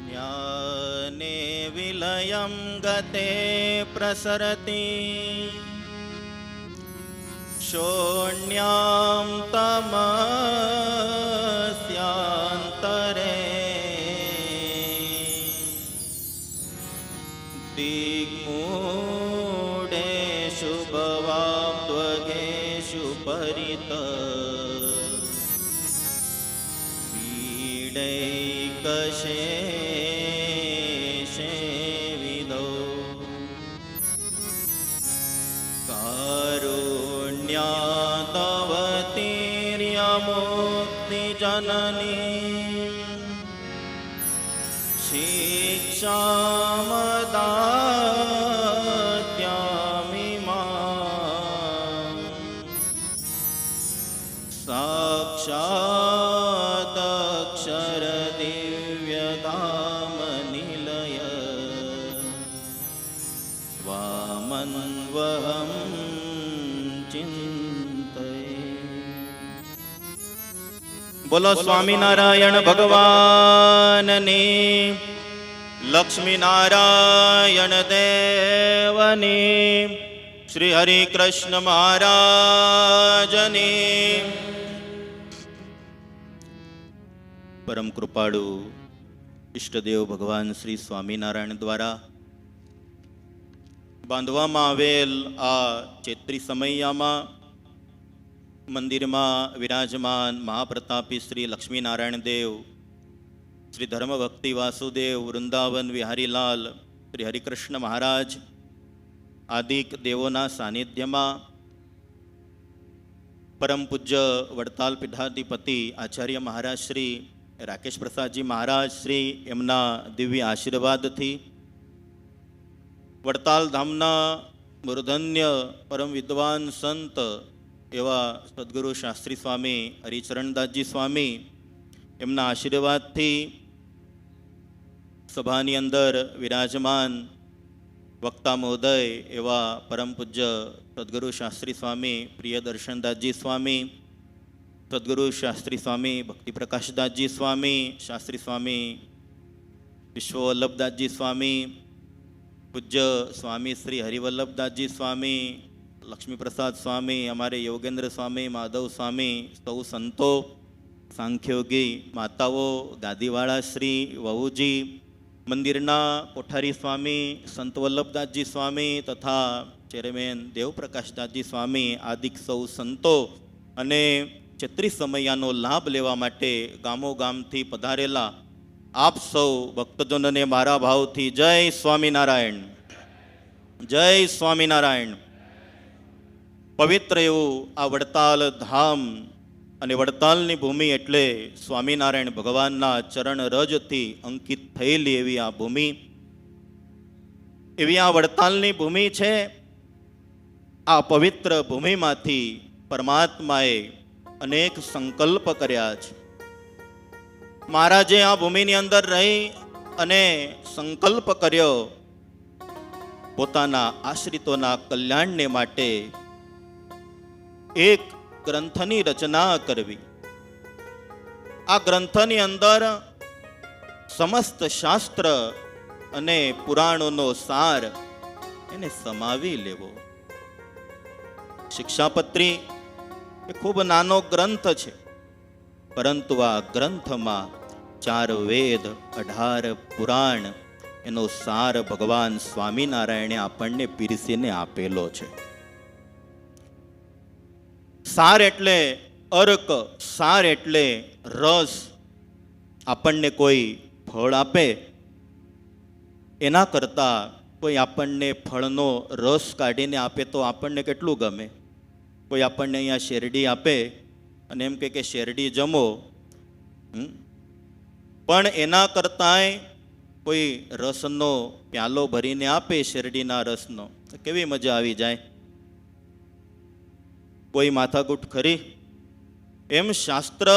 ज्ञाने विलयं गते प्रसरति शून्यां तमस्यान्तरे दिग्मूढेषु भवाब्ध्वगेषु परित पीडैकशेषे विदो कारुण्यादवतीर्यमुक्तिजननी शिक्षामदात्यामिमां साक्षादक्षरदिव्यधामनिलय त्वामन्वहं चिन्तये। बोलो स्वामीनारायण भगवाननी, लक्ष्मीनारायण देवनी, श्री हरि कृष्ण महाराजनी। परम कृपाळु इष्टदेव भगवान श्री स्वामीनारायण द्वारा बांधवामां आवेल आ चैत्री समयियामां मंदिरमां विराजमान महाप्रतापी श्री लक्ष्मीनारायण देव, श्री धर्मभक्ति वासुदेव वृंदावन विहारीलाल, श्री हरिकृष्ण महाराज आदिक देवोना सानिध्यमां परम पूज्य वडताल पीठाधिपति आचार्य महाराज श्री राकेश प्रसादजी महाराज श्री एमना दिव्य आशीर्वादथी वडताल धामना मूर्धन्य परम विद्वान संत एवा सद्गुरु शास्त्री स्वामी हरिचरणदासजी स्वामी एमना आशीर्वादथी सभानी अंदर विराजमान वक्ता महोदय एवा परम पूज्य सद्गुरु शास्त्री स्वामी प्रियदर्शनदासजी स्वामी, सद्गुरु शास्त्री स्वामी भक्तिप्रकाशदासजी स्वामी, शास्त्री स्वामी विश्ववल्लभदासजी स्वामी, पूज्य स्वामी श्री हरिवल्लभदासजी स्वामी, लक्ष्मी प्रसाद स्वामी, हमारे योगेंद्र स्वामी, माधव स्वामी, सौ संतो, सांख्योगी माताओ, गादीवाड़ा श्री वहुजी, मंदिरना कोठारी स्वामी संत वल्लभदासजी स्वामी तथा चेयरमेन देवप्रकाशदासजी स्वामी आदिक सौ संतो अने चैत्री समयियानो लाभ लेवा माटे गामो गामथी पधारेला आप सौ भक्तजनोने मारा भावथी जय स्वामीनारायण, जय स्वामीनारायण। पवित्र एवं आ वडताल धाम અને વડતાલની ભૂમિ એટલે સ્વામિનારાયણ ભગવાનના ચરણ રજથી અંકિત થયેલી એવી આ ભૂમિ, એવી આ વડતાલની ભૂમિ છે। આ પવિત્ર ભૂમિમાંથી પરમાત્માએ અનેક સંકલ્પ કર્યા છે। મહારાજે આ ભૂમિની અંદર રહી અને સંકલ્પ કર્યો પોતાના આશ્રિતોના કલ્યાણને માટે એક ગ્રંથની રચના કરવી। આ ગ્રંથની અંદર સમસ્ત શાસ્ત્ર અને પુરાણોનો સાર એને સમાવી લેવો। શિક્ષાપત્રી એ ખૂબ નાનો ગ્રંથ છે, પરંતુ આ ગ્રંથમાં 4 વેદ 18 પુરાણ એનો સાર ભગવાન સ્વામિનારાયણે આપણને પીરસીને આપેલો છે। सार एटले अर्क, सार एटले रस। आपने कोई फल आपे एना करता कोई आपने फळनो रस काढीने आपे तो आपने केटलू गमे। कोई आपने अहींया शेरडी आपे अने एम कहे के शेरडी जमो, पण एना करताय कोई रसनो प्यालो भरीने आपे शेरडीना रसनो, केवी मजा आवी जाय। कोई माथाकूट खरी? एम शास्त्र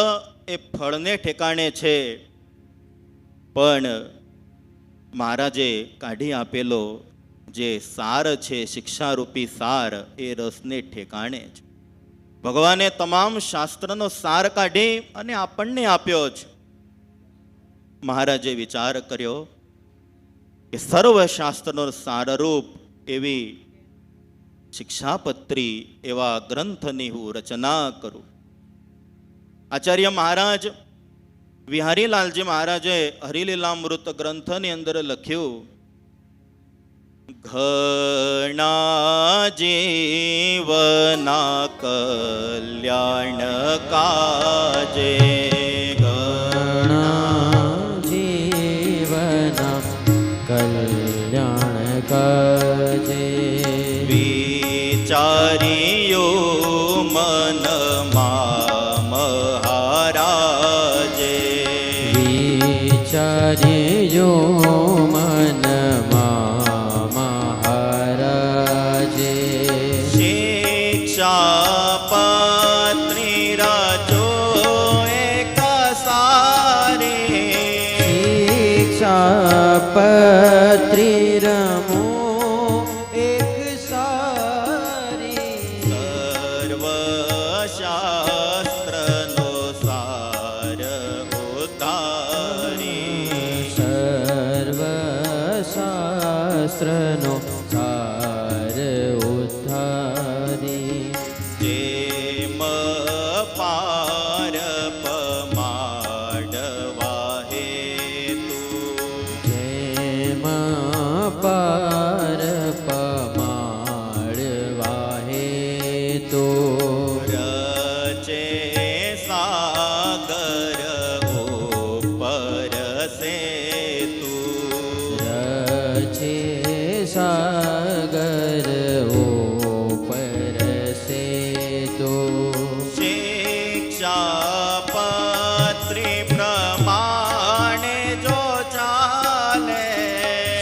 ए फळने ठेकाणे छे, पण महाराजे काढी आपेलो जे सार छे शिक्षारूपी सार ए रसने ठेकाणे छे। भगवाने तमाम शास्त्रनो सार काढी अने आपणने आप्यो छे। મહારાજે વિચાર કર્યો કે સર્વશાસ્ત્રનો સારરૂપ એવી શિક્ષાપત્રી એવા ગ્રંથની હું રચના કરું. આચાર્ય મહારાજ વિહારીલાલજી મહારાજે હરિલીલામૃત ગ્રંથની અંદર લખ્યું, ઘણા જીવના કલ્યાણ કાજે, ઘણા જીવના કલ્યાણ કાજે, વિચાર્યો મનમાં મહારાજે, વિચાર્યો મનમાં મહારાજે, શિક્ષાપત્રી રચો એક સારી, શિક્ષાપત્રી રમો એક સારી, સર્વશાસ્ત્રનો સાર ઉતારી, સર્વશાસ્ત્રનો સાર ઉદ્ધારી, જેમ પાર પમાડવા હેતુ, જેમ પાર પમાડવા હેતુ, રચે સાગર ઉપર સેતુ, રચે સાગર ઉપર સેતુ, શિક્ષાપત્રી પ્રમાણે જો ચાલે,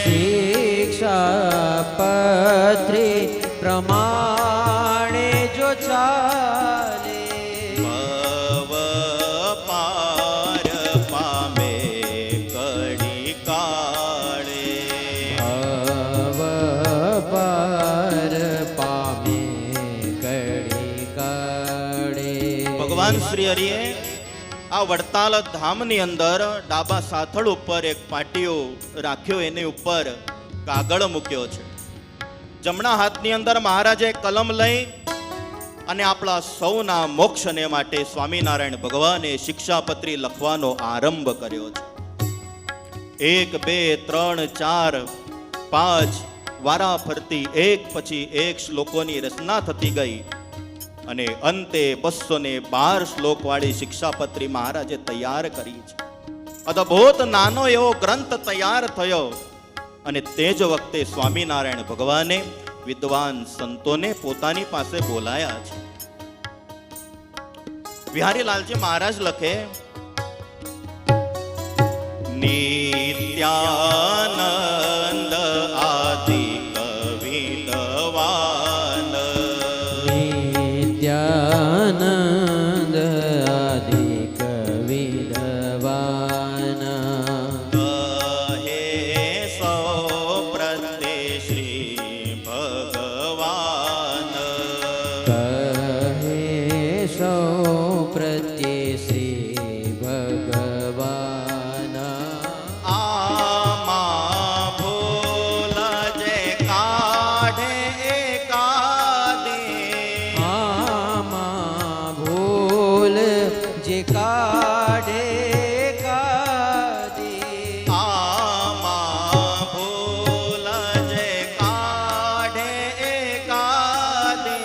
શિક્ષાપત્રી પ્રમાણે જો ચાલે, ભવ પાર પામે કડી કાળે, ભવ પાર પામે કડી કાળે. ભગવાન શ્રી હરિએ આ વડતાલ ધામની અંદર ડાબા સાથળ ઉપર એક પાટિયો રાખ્યો, એની ઉપર કાગળ મૂક્યો છે. જમણા હાથની અંદર મહારાજે કલમ લઈ અને આપણા સૌના મોક્ષને માટે સ્વામિનારાયણ ભગવાને શિક્ષાપત્રી લખવાનો આરંભ કર્યો છે. 1 2 3 4 5 વારા ફરતી એક પછી એક શ્લોકોની રચના થતી ગઈ અને અંતે 212 શ્લોક વાળી શિક્ષાપત્રી મહારાજે તૈયાર કરી છે. અદભુત નાનો એવો ગ્રંથ તૈયાર થયો અને તે જ વખતે સ્વામિનારાયણ ભગવાને વિદ્વાન સંતોને પોતાની પાસે બોલાયા છે. વિહારીલાલજી મહારાજ લખે, નિત્યાનંદ આદિ કવિદવાન, નિત્યાનંદ આદિ કવિદવાન, કહે સૌ પ્રત્યે શ્રી ભગવાન, કહે સૌ પ્રત્યે શ્રી ભગવાન, આમાં ભૂલ જે કાઢે એકાદે, આમાં ભૂલ જે કાઢે કાઢે, આમાં ભૂલ જે કાઢે એકાદે,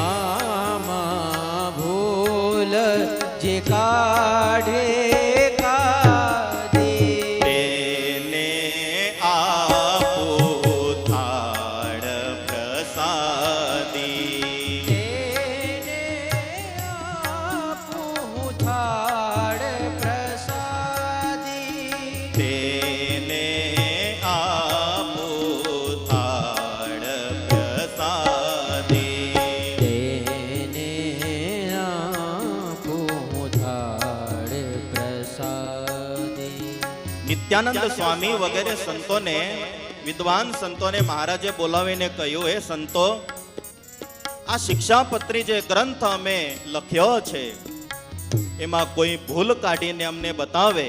આમાં ભૂલ જે કાઢે કાઢે, તેને આપું થાળ પ્રસાદી, તેને આપું થાળ પ્રસાદી, તેને આપું થાળ પ્રસાદી, તેને આપું થાળ પ્રસાદી. નિત્યાનંદ સ્વામી વગેરે સંતોને, વિદ્વાન સંતોને મહારાજે બોલાવીને કહ્યું, હે સંતો, આ શિક્ષાપત્રી જે ગ્રંથ અમે લખ્યો છે એમાં કોઈ ભૂલ કાઢીને અમને બતાવે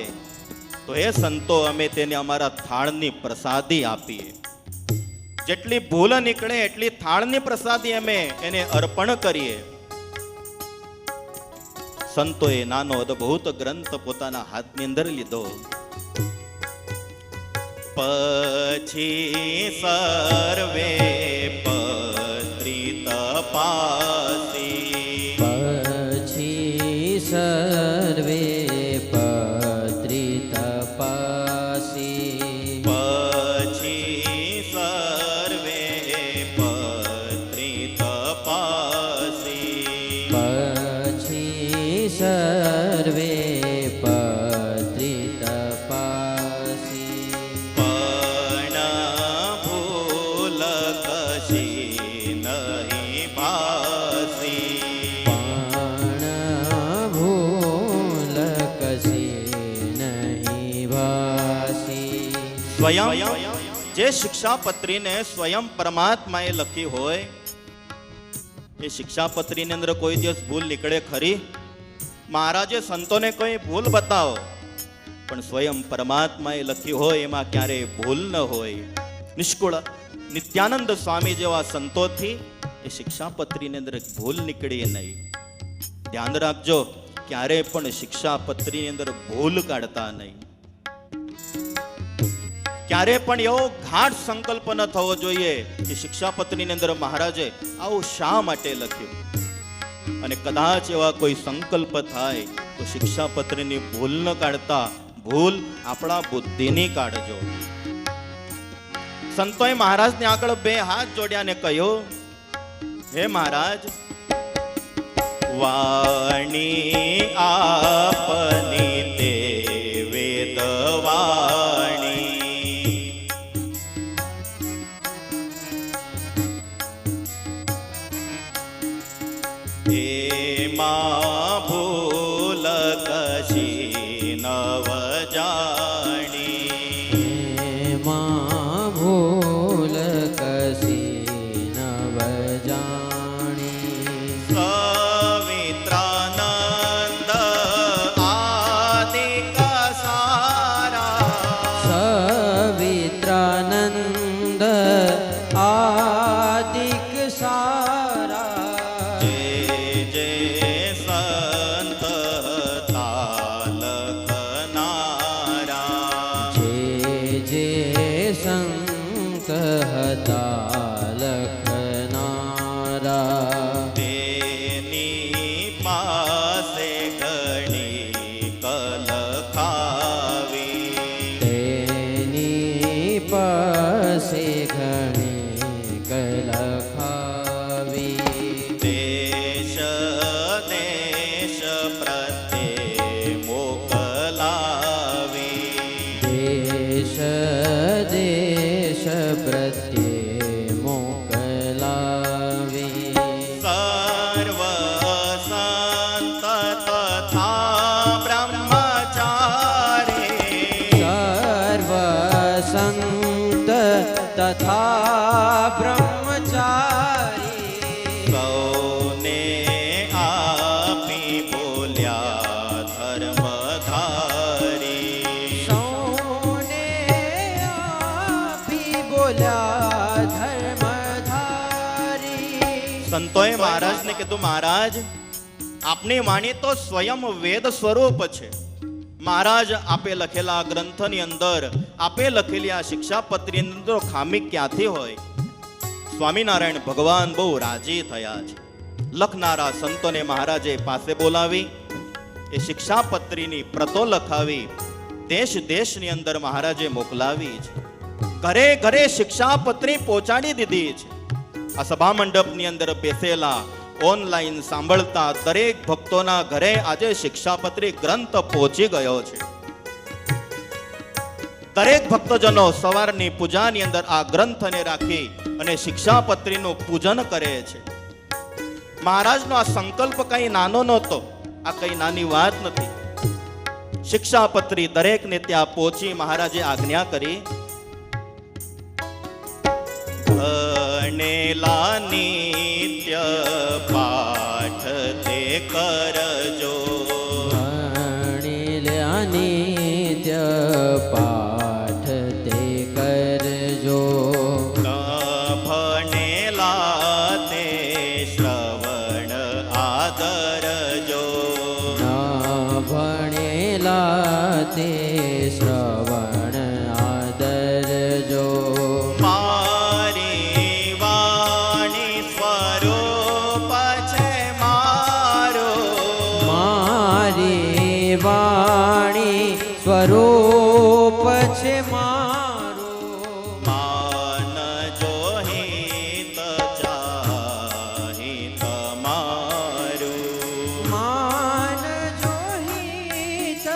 તો એ સંતો અમે તેને અમારા થાળની પ્રસાદી આપીએ. જેટલી ભૂલ નીકળે એટલી થાળની પ્રસાદી અમે એને અર્પણ કરીએ. સંતોએ નાનો અદ્ભુત ગ્રંથ પોતાના હાથની અંદર લીધો. પછી સર્વે પત્રી તપાસી, પછી સર્વે પત્રી તપાસી, પછી સર્વે પત્રી તપાસી, પછી સર્વે પત્રી તપાસી, પણ ભૂલ કશી નહીં ભાસી. પણ ભૂલ કશી નહીં ભાસી. સ્વયં જે શિક્ષાપત્રીને સ્વયં પરમાત્માએ લખી હોય એ શિક્ષાપત્રીની અંદર કોઈ દિવસ ભૂલ નીકળે ખરી? મહારાજે સંતોને કોઈ ભૂલ બતાવો, પણ સ્વયં પરમાત્માએ લખી હોય એમાં ક્યારેય ભૂલ ન હોય. નિષ્કુળ નિત્યાનંદ સ્વામી જેવા સંતોથી એ શિક્ષાપત્રીની અંદર ભૂલ નીકળી નહીં. ધ્યાન રાખજો, ક્યારેય પણ શિક્ષાપત્રીની અંદર ભૂલ કાઢતા નહીં. ક્યારે પણ એવો ગાઢ સંકલ્પ ન થવો જોઈએ કે શિક્ષાપત્રીની અંદર મહારાજે આવું શા માટે લખ્યું. અને કદાચ એવા કોઈ સંકલ્પ થાય તો શિક્ષાપત્રીની ભૂલ ન કાઢતા ભૂલ આપણા બુદ્ધિની કાઢજો. સંતોએ મહારાજને આગળ બે હાથ જોડ્યા ને કહ્યું, હે મહારાજ, વાણી આપની તે વેદવાણી, એમાં ભૂલ કશી નવ જાણી, એમાં ભૂલ કશી નવ જાણી. સવિત્રાનંદ આદિક સારા, સવિત્રાનંદ આદિક સારા, જે જે સંત હતા લખનારા, જે જે સંત હતા લખનારા, તેની પાસે ઘણી કલખાવી, તેની પાસે ઘણી કલખાવી. દેશ દેશ પ્રત્યે મોકલાવી, દેશ દેશ પ્રત્યે મોકલાવી. સર્વ સંત તથા બ્રહ્મચારી, સર્વ સંત તથા બ્રહ્મચારી, સૌને આપી બોલ્યા ધર્મધારી, સૌને આપી બોલ્યા ધર્મધારી. સંતોએ મહારાજને કીધું, મહારાજ, આપની વાણી તો સ્વયં વેદ સ્વરૂપ છે. મહારાજ, આપે લખેલા ગ્રંથની અંદર, આપે લખેલી આ શિક્ષાપત્રીની અંદર ખામી ક્યાંથી હોય? સ્વામિનારાયણ ભગવાન બહુ રાજી થયા છે. લખનારા સંતોને મહારાજે પાસે બોલાવી એ શિક્ષાપત્રીની પ્રતો લખાવી દેશ દેશની અંદર મહારાજે મોકલાવી છે. ઘરે ઘરે શિક્ષાપત્રી પહોંચાડી દીધી છે. આ સભા મંડપની અંદર બેસેલા ઓનલાઈન સાંભળતા દરેક ભક્તોના ઘરે આજે શિક્ષાપત્રી ગ્રંથ પહોંચી ગયો છે. દરેક ભક્તજનો સવારની પૂજાની અંદર આ ગ્રંથને રાખી અને શિક્ષાપત્રીનું પૂજન કરે છે. મહારાજનો આ સંકલ્પ કઈ નાનો નહોતો, આ કઈ નાની વાત નથી. શિક્ષાપત્રી દરેકને ત્યાં પહોંચી મહારાજે આજ્ઞા કરી, ભણેલા નિત્ય પાઠ તે કરજો, ભણેલા નિત્ય છે મારો. માન જો હિત ચાહી તમારું. માન જો હિત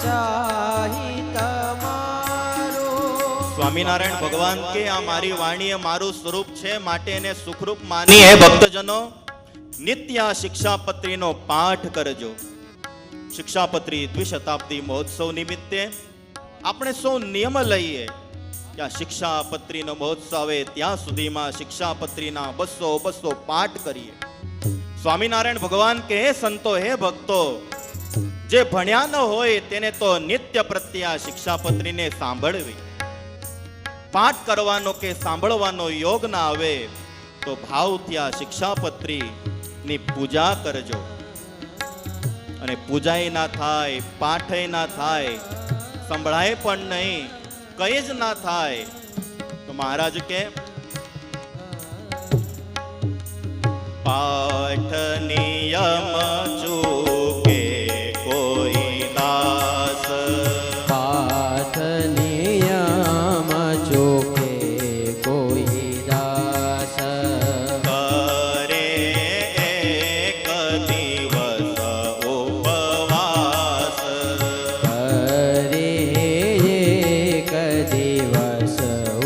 ચાહી તમારો. સ્વામિનારાયણ ભગવાન કે આ મારી વાણી એ મારું સ્વરૂપ છે, માટે એને સુખરૂપ માની હે ભક્તજનો નિત્ય આ શિક્ષાપત્રીનો પાઠ કરજો. શિક્ષાપત્રી દ્વિશતાબ્દી મહોત્સવ નિમિત્તે આપણે સૌ નિયમ લઈએ કે આ શિક્ષાપત્રીનો મહોત્સવ આવે ત્યાં સુધીમાં શિક્ષાપત્રીના 200 પાઠ કરીએ. સ્વામિનારાયણ ભગવાન કે હે સંતો, હે ભક્તો, જે ભણ્યા ન હોય તેને તો નિત્ય પ્રત્યે આ શિક્ષાપત્રીને સાંભળવી. પાઠ કરવાનો કે સાંભળવાનો યોગ ના આવે તો ભાવથી આ શિક્ષાપત્રીની પૂજા કરજો. અને પૂજાય ના થાય, પાઠય ના થાય, સંભળાય પણ નહીં, કઈ જ ના થાય તો મહારાજ કે પાઠ નિયમ ચૂકે કોઈ દાસ. પાઠ નિયમ ચૂકે કોઈ દાસ. કરે એક દિવસ ઉપવાસ. કરે એક દિવસ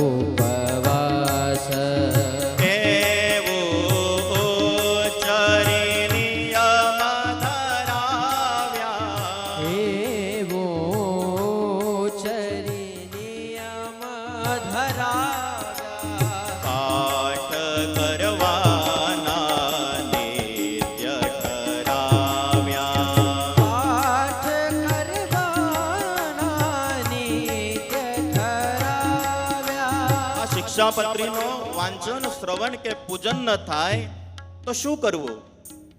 ઉપવાસ. એવું ચરી નિયમ ધરાવ્યા. એવો ચરી નિયમ ધરાવ્યા. પાઠ કરવાના નિત્ય ઠરાવ્યા. પાઠ કરવાના નિત્ય ઠરાવ્યા. આ શિક્ષાપત્રીનો વાંચન, શ્રવણ કે પૂજન ન થાય તો શું કરવું?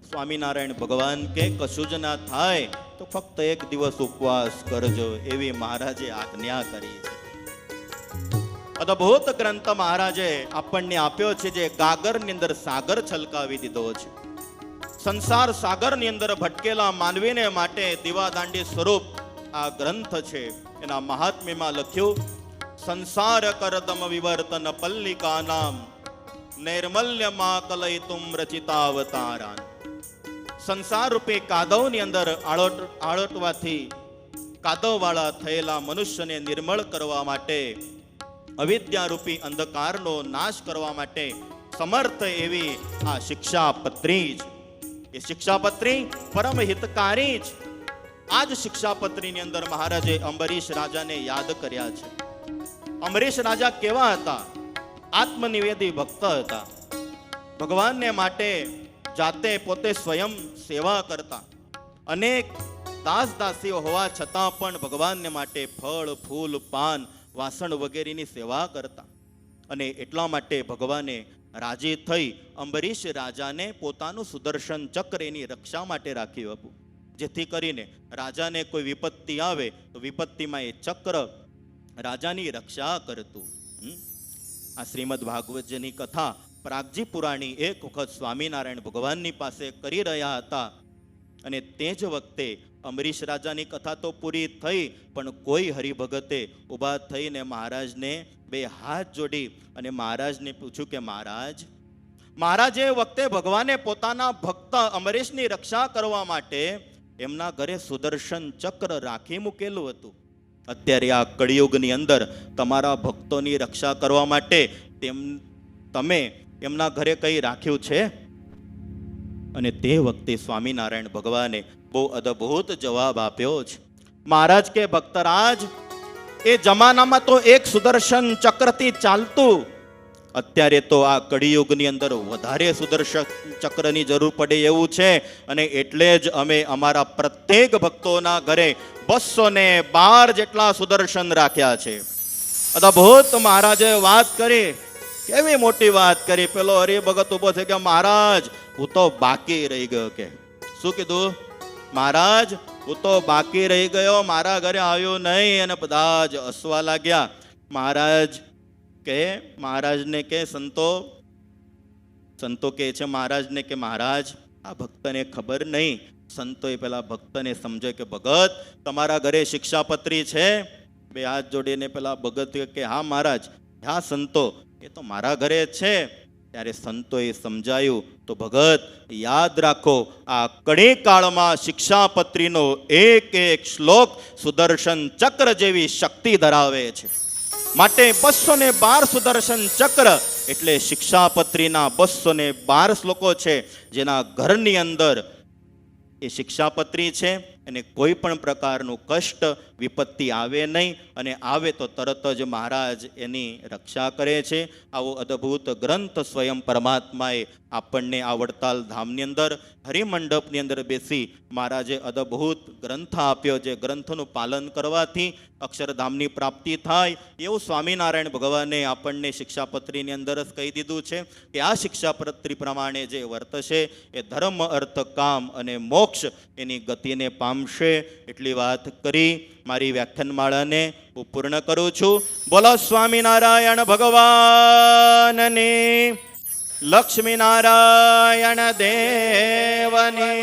સ્વામિનારાયણ ભગવાન કે કશું જ ના થાય તો ફક્ત એક દિવસ ઉપવાસ કરજો, એવી મહારાજે આજ્ઞા કરી છે. અદભુત ગ્રંથ મહારાજે આપણને આપ્યો છે, જે ગાગરની અંદર સાગર છલકાવી દીધો છે. સંસાર સાગરની અંદર ભટકેલા માનવીને માટે દીવાદાંડી સ્વરૂપ આ ગ્રંથ છે. એના મહાત્મ્યમાં લખ્યું, સંસાર કરદમ વિવર્તન પલ્લિકા નામ નૈર્મલ્ય માં કલયતુમ રચિતાવતારાન. સંસાર રૂપી કાદવની અંદર આળોટવાથી કાદવવાળા થયેલા મનુષ્યને નિર્મળ કરવા માટે, અવિદ્યારૂપી અંધકારનો નાશ કરવા માટે સમર્થ એવી આ શિક્ષાપત્રી છે. એ શિક્ષાપત્રી પરમ હિતકારી છે. આ જ શિક્ષાપત્રીની અંદર મહારાજે અંબરીશ રાજાને યાદ કર્યા છે. અંબરીશ રાજા કેવા હતા? આત્મનિવેદી ભક્ત હતા. ભગવાનને માટે જાતે પોતે સ્વયં સેવા કરતા. અનેક દાસ દાસીઓ હોવા છતાં પણ ભગવાનને માટે ફળ, ફૂલ, પાન, વાસણ વગેરેની સેવા કરતા. અને એટલા માટે ભગવાને રાજી થઈ અંબરીશ રાજાને પોતાનું સુદર્શન ચક્ર એની રક્ષા માટે રાખ્યું હતું, જેથી કરીને રાજાને કોઈ વિપત્તિ આવે તો વિપત્તિમાં એ ચક્ર રાજાની રક્ષા કરતું. આ શ્રીમદ ભાગવતજીની કથા પ્રાગજી પુરાણી એક વખત સ્વામિનારાયણ ભગવાનની પાસે કરી રહ્યા હતા. અને તે જ વખતે અંબરીશ રાજાની કથા તો પૂરી થઈ, પણ કોઈ હરિભગતે ઊભા થઈને મહારાજને બે હાથ જોડી અને મહારાજને પૂછ્યું કે મહારાજ એ વખતે ભગવાને પોતાના ભક્ત અંબરીશની રક્ષા કરવા માટે એમના ઘરે સુદર્શન ચક્ર રાખી મૂકેલું હતું. અત્યારે આ કળિયુગની અંદર તમારા ભક્તોની રક્ષા કરવા માટે તમે એમના ઘરે કઈ રાખ્યું છે? અને તે વખતે સ્વામિનારાયણ ભગવાને બહુ અદ્ભુત જવાબ આપ્યો છે. મહારાજ કે ભક્તરાજ, એ જમાનામાં તો એક સુદર્શન ચક્રથી ચાલતું. અત્યારે તો આ કળિયુગની અંદર વધારે સુદર્શન ચક્રની જરૂર પડે એવું છે, અને એટલે જ અમે અમારા પ્રત્યેક ભક્તોના ઘરે 212 જેટલા સુદર્શન રાખ્યા છે. અદ્ભુત મહારાજે વાત કરી. કેવી મોટી વાત કરી. પેલો હરિભગત ઉભો થઈ ગયો, મહારાજ હું તો બાકી રહી ગયો. કે શું કીધું? મહારાજ હું તો બાકી રહી ગયો, મારા ઘરે આવ્યો નહીં. અને બધા જ હસવા લાગ્યા. મહારાજને કે સંતો કે છે મહારાજને કે મહારાજ આ ભક્તને ખબર નહીં. સંતોએ પેલા ભક્તને સમજે કે ભગત તમારા ઘરે શિક્ષાપત્રી છે? બે હાથ જોડીને પેલા ભગત કે હા મહારાજ, હા સંતો, એ તો મારા ઘરે છે. ત્યારે સંતોએ સમજાયું, તો ભગત યાદ રાખો, આ કળી કાળમાં શિક્ષાપત્રીનો એક એક શ્લોક સુદર્શન ચક્ર જેવી શક્તિ ધરાવે છે. માટે 212 સુદર્શન ચક્ર એટલે શિક્ષાપત્રીના 212 શ્લોકો છે, જેના ઘરની અંદર એ શિક્ષાપત્રી છે. અને કોઈ પણ પ્રકારનું કષ્ટ વિપત્તિ આવે નહીં, અને આવે તો તરત જ મહારાજ એની રક્ષા કરે છે. આવો અદ્ભુત ગ્રંથ સ્વયં પરમાત્માએ આપણને આ વડતાલ ધામની અંદર હરિમંડપની અંદર બેસી મહારાજે અદ્ભુત ગ્રંથ આપ્યો, જે ગ્રંથનું પાલન કરવાથી અક્ષરધામની પ્રાપ્તિ થાય એવું સ્વામિનારાયણ ભગવાને આપણને શિક્ષાપત્રીની અંદર જ કહી દીધું છે કે આ શિક્ષાપત્રી પ્રમાણે જે વર્તશે એ ધર્મ, અર્થ, કામ અને મોક્ષ એની ગતિને પામશે. એટલી વાત કરી મારી વ્યાખ્યાનમાળાને હું પૂર્ણ કરું છું. બોલો સ્વામિનારાયણ ભગવાનની, લક્ષ્મીનારાયણ દેવની.